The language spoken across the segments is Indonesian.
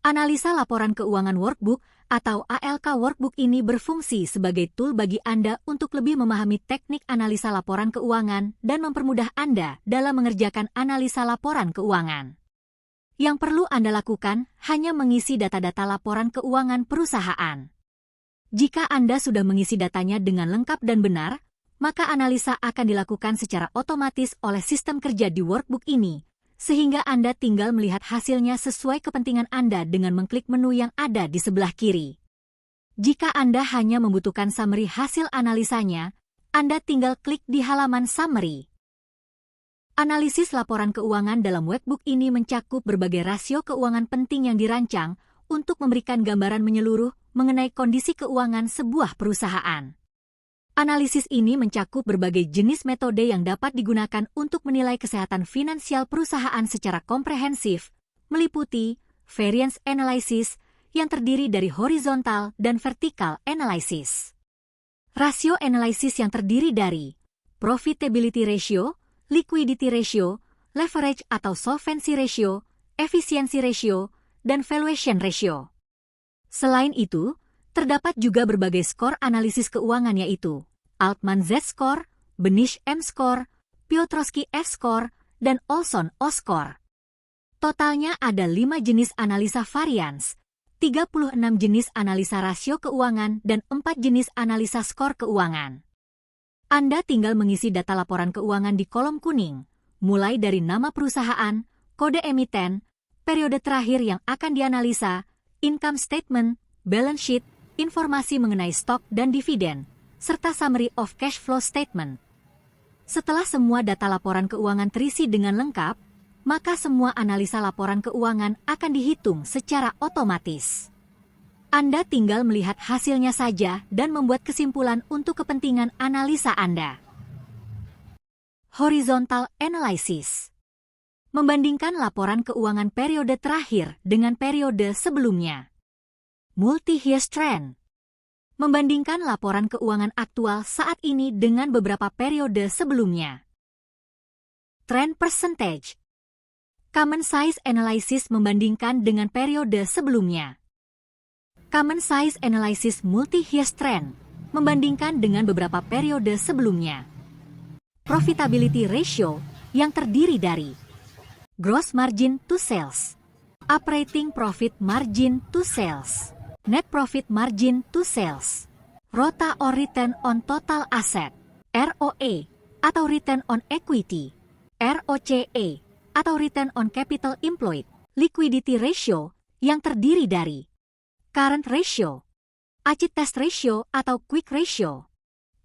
Analisa laporan keuangan workbook atau ALK workbook ini berfungsi sebagai tool bagi Anda untuk lebih memahami teknik analisa laporan keuangan dan mempermudah Anda dalam mengerjakan analisa laporan keuangan. Yang perlu Anda lakukan hanya mengisi data-data laporan keuangan perusahaan. Jika Anda sudah mengisi datanya dengan lengkap dan benar, maka analisa akan dilakukan secara otomatis oleh sistem kerja di workbook ini, sehingga Anda tinggal melihat hasilnya sesuai kepentingan Anda dengan mengklik menu yang ada di sebelah kiri. Jika Anda hanya membutuhkan summary hasil analisanya, Anda tinggal klik di halaman summary. Analisis laporan keuangan dalam workbook ini mencakup berbagai rasio keuangan penting yang dirancang untuk memberikan gambaran menyeluruh mengenai kondisi keuangan sebuah perusahaan. Analisis ini mencakup berbagai jenis metode yang dapat digunakan untuk menilai kesehatan finansial perusahaan secara komprehensif, meliputi variance analysis yang terdiri dari horizontal dan vertical analysis. Rasio analysis yang terdiri dari profitability ratio, liquidity ratio, leverage atau solvency ratio, efficiency ratio, dan valuation ratio. Selain itu, terdapat juga berbagai skor analisis keuangan yaitu Altman Z-score, Benich M-score, Piotrowski F-score, dan Olson O-score. Totalnya ada 5 jenis analisa varians, 36 jenis analisa rasio keuangan, dan 4 jenis analisa skor keuangan. Anda tinggal mengisi data laporan keuangan di kolom kuning, mulai dari nama perusahaan, kode emiten, periode terakhir yang akan dianalisa, income statement, balance sheet, informasi mengenai stok dan dividen, serta summary of cash flow statement. Setelah semua data laporan keuangan terisi dengan lengkap, maka semua analisa laporan keuangan akan dihitung secara otomatis. Anda tinggal melihat hasilnya saja dan membuat kesimpulan untuk kepentingan analisa Anda. Horizontal analysis. Membandingkan laporan keuangan periode terakhir dengan periode sebelumnya. Multi-year trend. Membandingkan laporan keuangan aktual saat ini dengan beberapa periode sebelumnya. Trend percentage. Common size analysis membandingkan dengan periode sebelumnya. Common size analysis multi-year trend membandingkan dengan beberapa periode sebelumnya. Profitability ratio yang terdiri dari gross margin to sales, operating profit margin to sales, net profit margin to sales, ROTA or return on total asset, ROE atau return on equity, ROCE atau return on capital employed, liquidity ratio yang terdiri dari current ratio, acid test ratio atau quick ratio,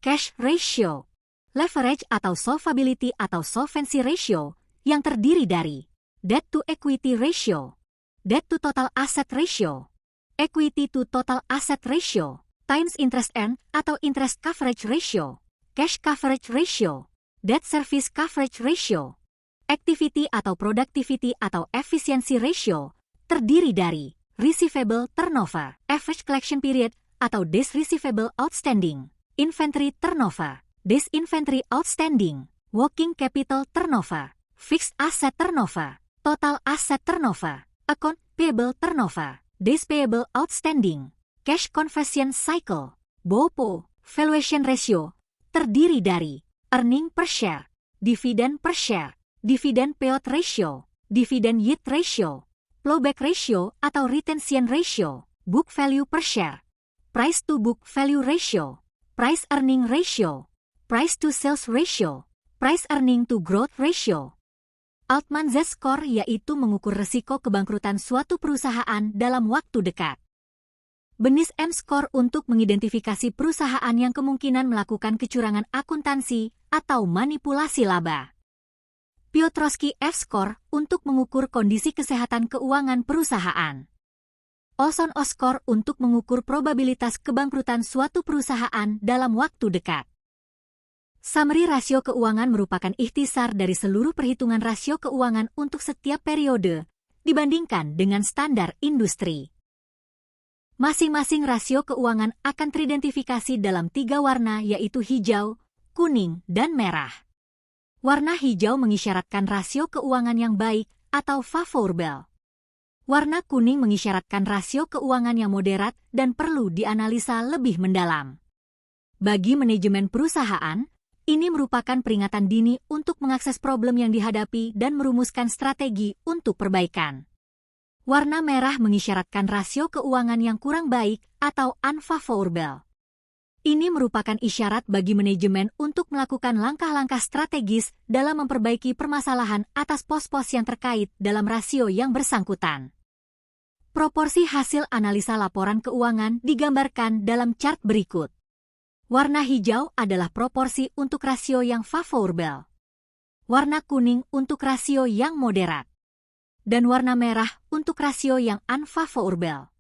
cash ratio, leverage atau solvability atau solvency ratio yang terdiri dari debt to equity ratio, debt to total asset ratio, equity to total asset ratio, times interest earned atau interest coverage ratio, cash coverage ratio, debt service coverage ratio, activity atau productivity atau efficiency ratio, terdiri dari receivable turnover, average collection period atau days receivable outstanding, inventory turnover, days inventory outstanding, working capital turnover, fixed asset turnover, total asset turnover, account payable turnover, days payable outstanding, cash conversion cycle, BOPO, valuation ratio, terdiri dari earning per share, dividend per share, dividend payout ratio, dividend yield ratio, plowback ratio atau retention ratio, book value per share, price to book value ratio, price earning ratio, price to sales ratio, price earning to growth ratio. Altman Z-score yaitu mengukur resiko kebangkrutan suatu perusahaan dalam waktu dekat. Benich M-score untuk mengidentifikasi perusahaan yang kemungkinan melakukan kecurangan akuntansi atau manipulasi laba. Piotrowski F-score untuk mengukur kondisi kesehatan keuangan perusahaan. Olson O-score untuk mengukur probabilitas kebangkrutan suatu perusahaan dalam waktu dekat. Summary rasio keuangan merupakan ikhtisar dari seluruh perhitungan rasio keuangan untuk setiap periode, dibandingkan dengan standar industri. Masing-masing rasio keuangan akan teridentifikasi dalam 3 warna yaitu hijau, kuning, dan merah. Warna hijau mengisyaratkan rasio keuangan yang baik atau favorable. Warna kuning mengisyaratkan rasio keuangan yang moderat dan perlu dianalisa lebih mendalam. Bagi manajemen perusahaan, ini merupakan peringatan dini untuk mengakses problem yang dihadapi dan merumuskan strategi untuk perbaikan. Warna merah mengisyaratkan rasio keuangan yang kurang baik atau unfavorable. Ini merupakan isyarat bagi manajemen untuk melakukan langkah-langkah strategis dalam memperbaiki permasalahan atas pos-pos yang terkait dalam rasio yang bersangkutan. Proporsi hasil analisa laporan keuangan digambarkan dalam chart berikut. Warna hijau adalah proporsi untuk rasio yang favorable. Warna kuning untuk rasio yang moderat. Dan warna merah untuk rasio yang unfavorable.